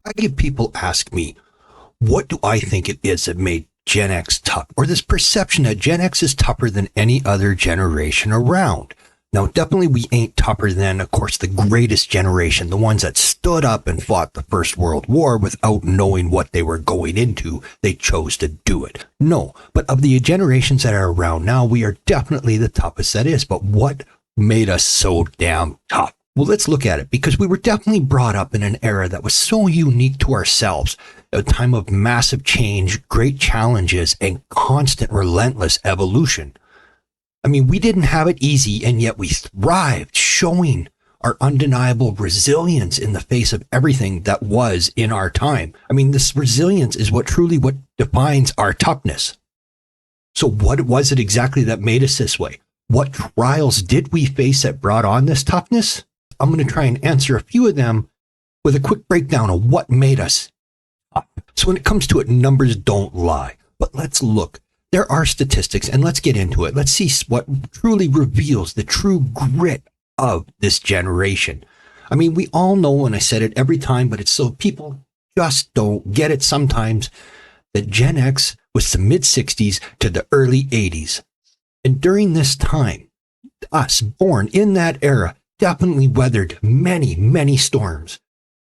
I get people ask me, what do I think it is that made Gen X tough, or this perception that Gen X is tougher than any other generation around? Now, definitely we ain't tougher than, of course, the greatest generation, the ones that stood up and fought the First World War without knowing what they were going into. They chose to do it. No, but of the generations that are around now, we are definitely the toughest that is. But what made us so damn tough? Well, let's look at it, because we were definitely brought up in an era that was so unique to ourselves, a time of massive change, great challenges, and constant relentless evolution. I mean, we didn't have it easy, and yet we thrived, showing our undeniable resilience in the face of everything that was in our time. I mean, this resilience is what defines our toughness. So what was it exactly that made us this way? What trials did we face that brought on this toughness? I'm going to try and answer a few of them with a quick breakdown of what made us tough. So when it comes to it, numbers don't lie. But let's look. There are statistics, and let's get into it. Let's see what truly reveals the true grit of this generation. I mean, we all know, and I said it every time, but it's so people just don't get it sometimes, that Gen X was the mid-60s to the early 80s. And during this time, us born in that era definitely weathered many, many storms.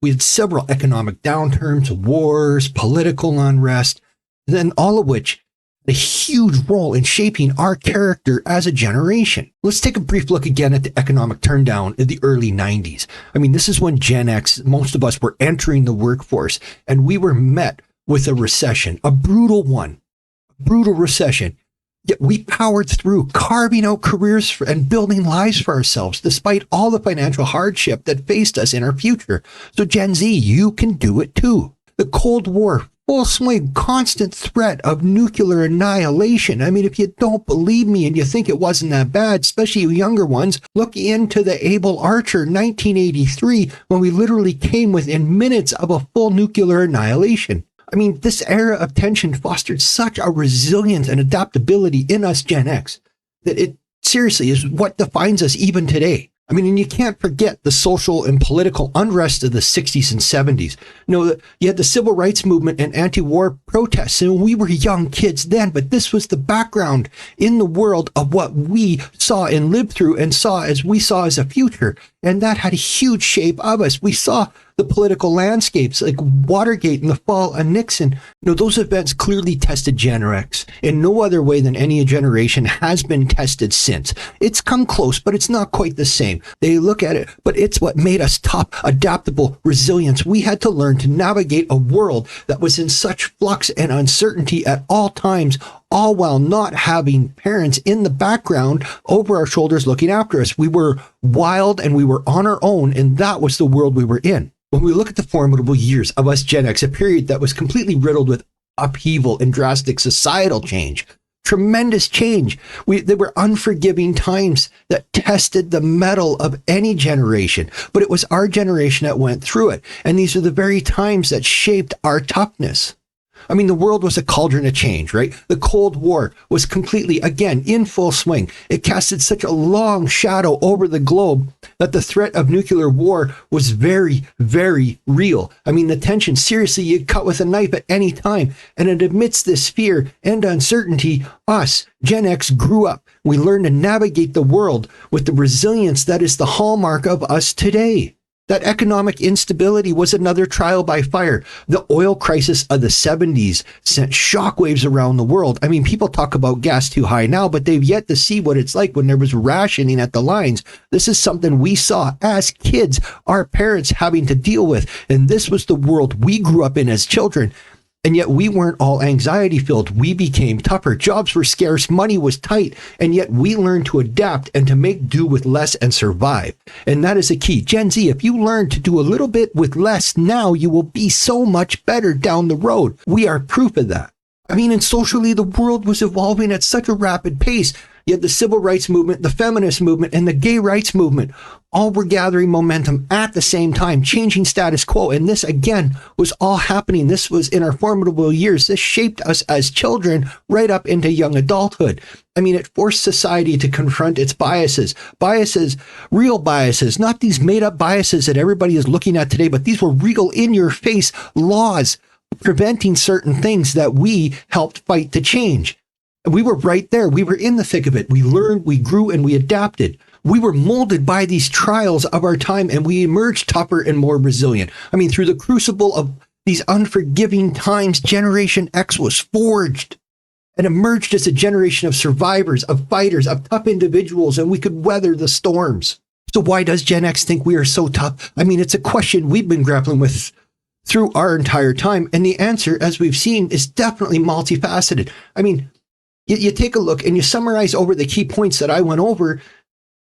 We had several economic downturns, wars, political unrest, then all of which a huge role in shaping our character as a generation. Let's take a brief look again at the economic turndown in the early 90s. I mean, this is when Gen X, most of us were entering the workforce, and we were met with a recession, a brutal one, a brutal recession. Yet we powered through, carving out careers and building lives for ourselves, despite all the financial hardship that faced us in our future. So Gen Z, you can do it too. The Cold War, full swing, constant threat of nuclear annihilation. I mean, if you don't believe me and you think it wasn't that bad, especially you younger ones, look into the Able Archer 1983, when we literally came within minutes of a full nuclear annihilation. I mean, this era of tension fostered such a resilience and adaptability in us Gen X that it seriously is what defines us even today. I mean, and you can't forget the social and political unrest of the 60s and 70s. You had the civil rights movement and anti-war protests, and we were young kids then, but this was the background in the world of what we saw and lived through and saw as a future. And that had a huge shape of us. We saw the political landscapes like Watergate and the fall of Nixon. Those events clearly tested Gen X in no other way than any generation has been tested since. It's come close, but it's not quite the same. They look at it, but it's what made us tough, adaptable, resilience. We had to learn to navigate a world that was in such flux and uncertainty at all times, all while not having parents in the background over our shoulders looking after us. We were wild and we were on our own, and that was the world we were in. When we look at the formidable years of us Gen X, a period that was completely riddled with upheaval and drastic societal change, tremendous change. There were unforgiving times that tested the mettle of any generation, but it was our generation that went through it. And these are the very times that shaped our toughness. I mean, the world was a cauldron of change, right? The Cold War was completely, again, in full swing. It casted such a long shadow over the globe that the threat of nuclear war was very, very real. I mean, the tension, seriously, you'd cut with a knife at any time. And amidst this fear and uncertainty, us, Gen X, grew up. We learned to navigate the world with the resilience that is the hallmark of us today. That economic instability was another trial by fire. The oil crisis of the 70s sent shockwaves around the world. I mean, people talk about gas too high now, but they've yet to see what it's like when there was rationing at the lines. This is something we saw as kids, our parents having to deal with. And this was the world we grew up in as children. And yet we weren't all anxiety filled. We became tougher. Jobs were scarce. Money was tight. And yet we learned to adapt and to make do with less and survive. And that is a key. Gen Z, if you learn to do a little bit with less now, you will be so much better down the road. We are proof of that. I mean, and socially, the world was evolving at such a rapid pace. You had the civil rights movement, the feminist movement, and the gay rights movement. All were gathering momentum at the same time, changing status quo. And this, again, was all happening. This was in our formidable years. This shaped us as children right up into young adulthood. I mean, it forced society to confront its biases, real biases, not these made-up biases that everybody is looking at today, but these were real, in-your-face laws preventing certain things that we helped fight to change. We were right there. We were in the thick of it. We learned, we grew, and we adapted. We were molded by these trials of our time, and we emerged tougher and more resilient. I mean, through the crucible of these unforgiving times, Generation X was forged and emerged as a generation of survivors, of fighters, of tough individuals, and we could weather the storms. So why does Gen X think we are so tough? I mean, it's a question we've been grappling with through our entire time, and the answer, as we've seen, is definitely multifaceted. I mean, you take a look and you summarize over the key points that I went over,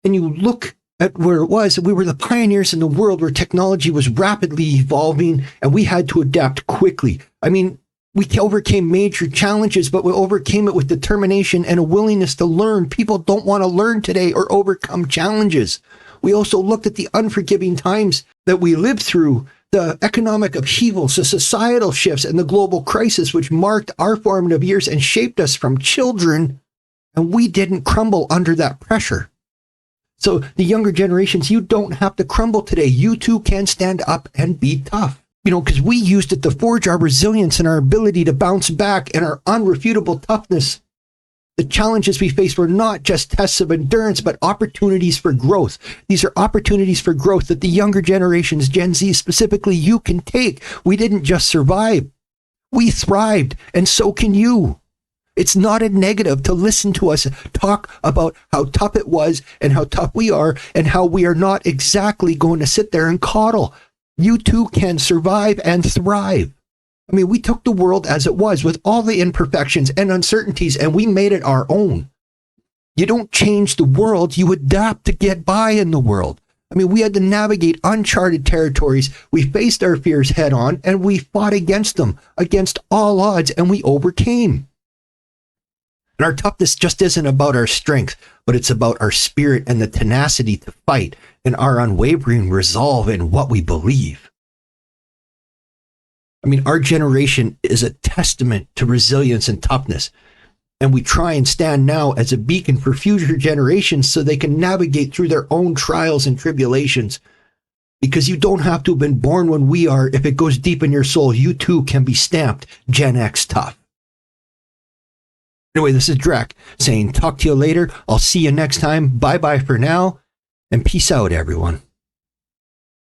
and you look at where it was. We were the pioneers in the world where technology was rapidly evolving, and we had to adapt quickly. I mean, we overcame major challenges, but we overcame it with determination and a willingness to learn. People don't want to learn today or overcome challenges. We also looked at the unforgiving times that we lived through, the economic upheavals, the societal shifts, and the global crisis, which marked our formative years and shaped us from children, and we didn't crumble under that pressure. So the younger generations, you don't have to crumble today. You too can stand up and be tough. You know, because we used it to forge our resilience and our ability to bounce back and our unrefutable toughness. The challenges we faced were not just tests of endurance, but opportunities for growth. These are opportunities for growth that the younger generations, Gen Z specifically, you can take. We didn't just survive. We thrived, and so can you. It's not a negative to listen to us talk about how tough it was and how tough we are and how we are not exactly going to sit there and coddle. You too can survive and thrive. I mean, we took the world as it was with all the imperfections and uncertainties, and we made it our own. You don't change the world, you adapt to get by in the world. I mean, we had to navigate uncharted territories. We faced our fears head on, and we fought against them, against all odds, and we overcame. And our toughness just isn't about our strength, but it's about our spirit and the tenacity to fight and our unwavering resolve in what we believe. I mean, our generation is a testament to resilience and toughness, and we try and stand now as a beacon for future generations so they can navigate through their own trials and tribulations. Because you don't have to have been born when we are. If it goes deep in your soul, you too can be stamped Gen X tough. Anyway, this is Drek saying talk to you later. I'll see you next time. Bye-bye for now, and peace out, everyone.